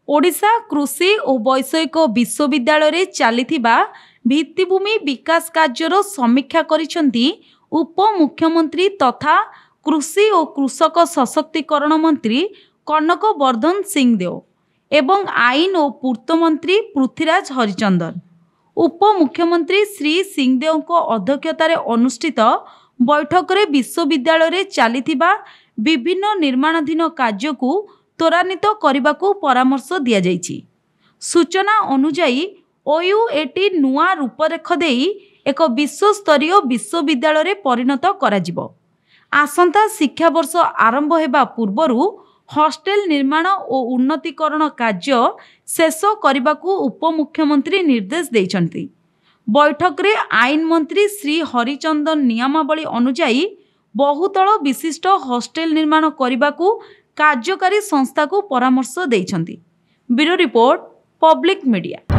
ओडिशा कृषि और वैषयिक विश्वविद्यालय चलिथिबा भित्तिभूमि विकास कार्यर समीक्षा करिसेंती उपमुख्यमंत्री तथा कृषि और कृषक सशक्तिकरण मंत्री कनक वर्धन सिंहदेव एवं आईन और पूर्त मंत्री पृथ्वीराज हरिचंदन। उपमुख्यमंत्री श्री सिंहदेव अध्यक्षतार अनुष्ठित बैठक में विश्वविद्यालय चलिथिबा विभिन्न निर्माणाधीन कार्य को त्वरान्वित करने को परामर्श दिया जाइछि। सूचना अनुजाई ओयूएटी नुआ रूपरेख देई एक विश्वस्तरीय विश्वविद्यालय परिणत कराजिबो। आसंता शिक्षावर्ष आरंभ हेबा पूर्वरु हॉस्टेल निर्माण और उन्नतीकरण कार्य शेष करने को उपमुख्यमंत्री निर्देश देइछन्ति। बैठक रे आईन मंत्री श्री हरिचंदन नियमावली अनुजाई बहुतल विशिष्ट हॉस्टेल निर्माण करने को कार्यकारी संस्था को परामर्श देइछन्ति। Bureau report, public media.